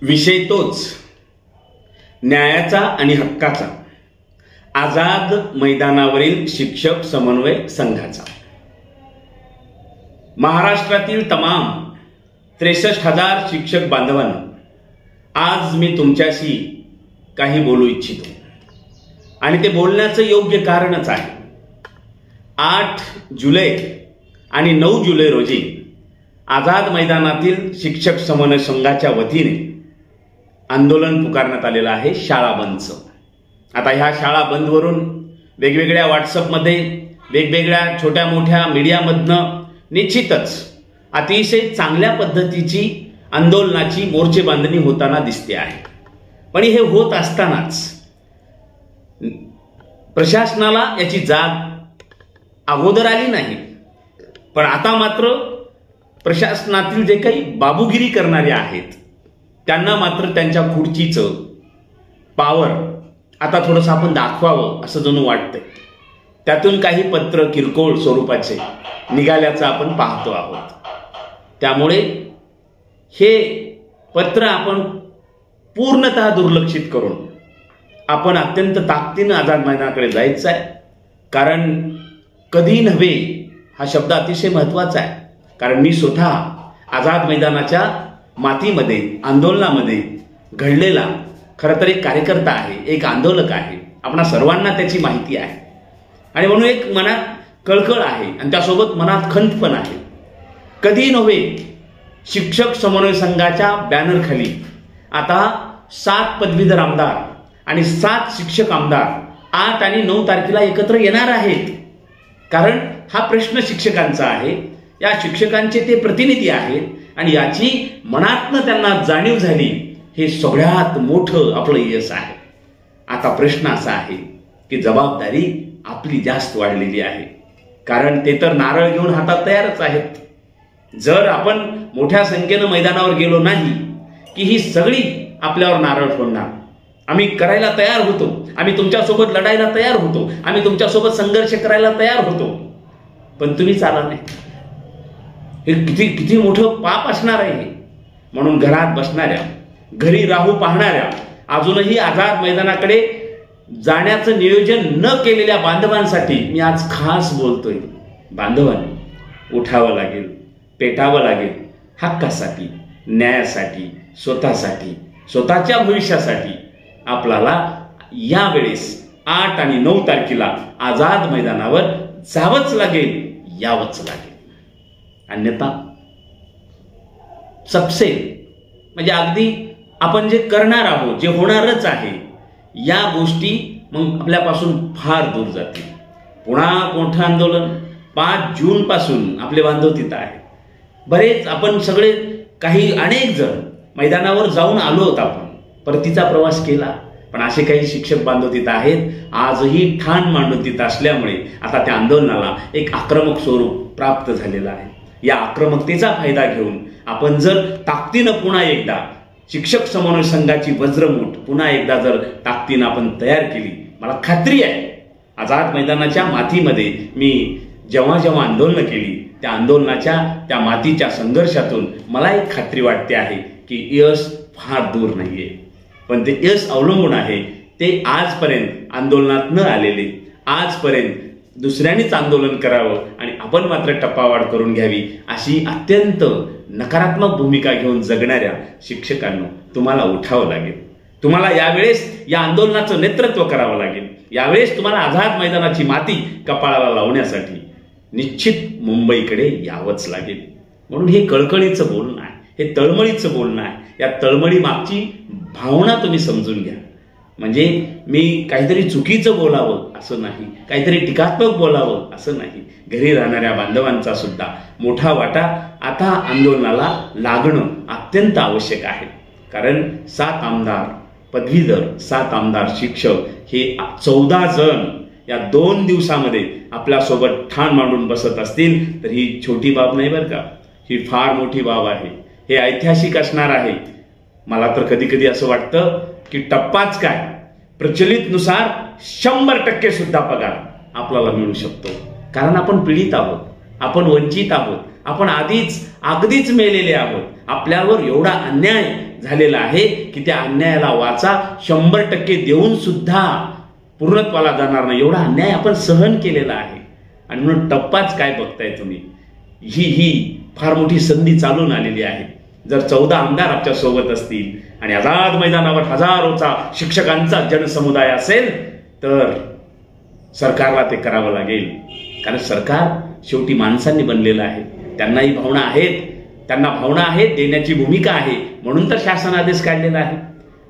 विषय तोच, न्यायाचा आणि हक्काचा, आझाद मैदानावरील शिक्षक समन्वय संघाचा. महाराष्ट्रातील तमाम 63,000 शिक्षक बांधवांना आज मी तुमच्याशी काही बोलू इच्छितो आणि ते बोलण्याचं योग्य कारणच आहे. 8 जुलै आणि 9 जुलै रोजी आझाद मैदानातील शिक्षक समन्वय संघाच्या वतीने आंदोलन पुकारण्यात आलेलं आहे शाळा बंदचं. आता ह्या शाळा बंदवरून वेगवेगळ्या व्हॉट्सअपमध्ये, वेगवेगळ्या छोट्या मोठ्या मीडियामधनं निश्चितच अतिशय चांगल्या पद्धतीची आंदोलनाची मोर्चे बांधणी होताना दिसते आहे. पण हे होत असतानाच प्रशासनाला याची जाग अगोदर आली नाही. पण आता मात्र प्रशासनातील जे काही बाबूगिरी करणारे आहेत त्यांना मात्र त्यांच्या खुर्चीचं पावर आता थोडंसं आपण दाखवावं असं जणू वाटतंय. त्यातून काही पत्र किरकोळ स्वरूपाचे निघाल्याचं आपण पाहतो आहोत. त्यामुळे हे पत्र आपण पूर्णतः दुर्लक्षित करून आपण अत्यंत ताकदीनं आझाद मैदानाकडे जायचं आहे. कारण कधी नव्हे हा शब्द अतिशय महत्वाचा आहे. कारण मी स्वतः आझाद मैदानाच्या मातीमध्ये आंदोलनामध्ये घडलेला खरं तर एक कार्यकर्ता आहे, एक आंदोलक आहे. आपणा सर्वांना त्याची माहिती आहे आणि म्हणून एक मनात कळकळ आहे आणि त्यासोबत मनात खंत पण आहे. कधी नव्हे शिक्षक समन्वय संघाच्या बॅनरखाली आता 7 पदवीधर आमदार आणि 7 शिक्षक आमदार 8 आणि 9 तारखेला एकत्र येणार आहेत. कारण हा प्रश्न शिक्षकांचा आहे, या शिक्षकांचे ते प्रतिनिधी आहेत आणि याची मनातनं त्यांना जाणीव झाली. हे सगळ्यात मोठं आपलं यश आहे. आता प्रश्न असा आहे की जबाबदारी आपली जास्त वाढलेली आहे. कारण ते तर नारळ घेऊन हातात तयारच आहेत. जर आपण मोठ्या संख्येनं मैदानावर गेलो नाही की ही सगळी आपल्यावर नारळ फोडणार. आम्ही करायला तयार होतो, आम्ही तुमच्यासोबत लढायला तयार होतो, आम्ही तुमच्यासोबत संघर्ष करायला तयार होतो, पण तुम्हीच आला नाही. हे किती किती मोठं पाप असणार आहे. म्हणून घरात बसणाऱ्या, घरी राहू पाहणाऱ्या, अजूनही आझाद मैदानाकडे जाण्याचं नियोजन न केलेल्या बांधवांसाठी मी आज खास बोलतोय. बांधवांनी उठावं लागेल, पेटावं लागेल हक्कासाठी, न्यायासाठी, स्वतःसाठी, स्वतःच्या भविष्यासाठी. आपल्याला यावेळेस 8 आणि 9 तारखेला आझाद मैदानावर जावंच लागेल, यावंच लागेल. अन्यथा सबसे म्हणजे अगदी आपण जे करणार आहोत, जे होणारच आहे, या गोष्टी मग आपल्यापासून फार दूर जातील. पुन्हा मोठं आंदोलन 5 जून पासून आपले बांधव तिथं आहे. बरेच आपण सगळे अनेक जण मैदानावर जाऊन आलो होत, आपण परतीचा प्रवास केला. पण असे काही शिक्षक बांधव तिथं आहेत आजही ठाण मांडून तिथं असल्यामुळे आता त्या आंदोलनाला एक आक्रमक स्वरूप प्राप्त झालेलं आहे. या आक्रमकतेचा फायदा घेऊन आपण जर ताकदीनं पुन्हा एकदा शिक्षक समन्वय संघाची वज्रमूठ पुन्हा एकदा जर ताकदीनं आपण तयार केली, मला खात्री आहे आझाद मैदानाच्या मातीमध्ये मी जेव्हा जेव्हा आंदोलनं केली त्या आंदोलनाच्या त्या मातीच्या संघर्षातून मला एक खात्री वाटते आहे की यश फार दूर नाहीये. पण ते यश अवलंबून आहे ते आजपर्यंत आंदोलनात न आलेले, आजपर्यंत दुसऱ्यांनीच आंदोलन करावं आणि आपण मात्र टप्पावाढ करून घ्यावी अशी अत्यंत नकारात्मक भूमिका घेऊन जगणाऱ्या शिक्षकांना तुम्हाला उठावं लागेल. तुम्हाला यावेळेस या आंदोलनाचं नेतृत्व करावं लागेल. यावेळेस तुम्हाला आझाद मैदानाची माती कपाळाला लावण्यासाठी निश्चित मुंबईकडे यावंच लागेल. म्हणून हे कळकळीचं बोलणं आहे, हे तळमळीचं बोलणं आहे. या तळमळी मागची भावना तुम्ही समजून घ्या. म्हणजे मी काहीतरी चुकीचं बोलावं असं नाही, काहीतरी टीकात्मक बोलावं असं नाही. घरी राहणाऱ्या बांधवांचा सुद्धा मोठा वाटा आता आंदोलनाला लागणं अत्यंत आवश्यक आहे. कारण 7 आमदार पदवीधर, 7 आमदार शिक्षक, हे 14 जण या 2 दिवसामध्ये आपल्यासोबत ठाण मांडून बसत असतील तर ही छोटी बाब नाही बरं का, ही फार मोठी बाब आहे. हे ऐतिहासिक असणार आहे. मला तर कधी कधी असं वाटतं की टप्पाच काय, प्रचलित नुसार 100% सुद्धा पगार आपल्याला मिळू शकतो. कारण आपण पीडित आहोत, आपण वंचित आहोत, आपण अगदीच मेलेले आहोत. आपल्यावर एवढा अन्याय झालेला आहे की त्या अन्यायाला वाचा 100% देऊन सुद्धा पूर्णत्वाला जाणार नाही, एवढा अन्याय आपण सहन केलेला आहे. आणि म्हणून टप्पाच काय बघताय तुम्ही, ही फार मोठी संधी चालून आलेली आहे. जर 14 आमदार आपल्या सोबत असतील आणि आझाद मैदानावर हजारोचा शिक्षकांचा जनसमुदाय असेल तर सरकारला ते करावं लागेल. कारण सरकार शेवटी माणसांनी बनलेलं आहे. त्यांनाही भावना आहेत, देण्याची भूमिका आहे, म्हणून तर शासन आदेश काढलेला आहे.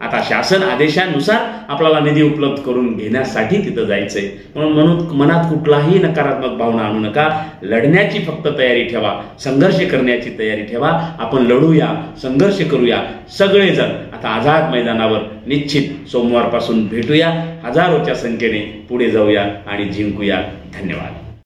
आता शासन आदेशानुसार आपल्याला निधी उपलब्ध करून घेण्यासाठी तिथं जायचंय. म्हणून मनात कुठलाही नकारात्मक भावना आणू नका. लढण्याची फक्त तयारी ठेवा, संघर्ष करण्याची तयारी ठेवा. आपण लढूया, संघर्ष करूया सगळेजण. आता आझाद मैदानावर निश्चित सोमवारपासून भेटूया. हजारोच्या संख्येने पुढे जाऊया आणि जिंकूया. धन्यवाद.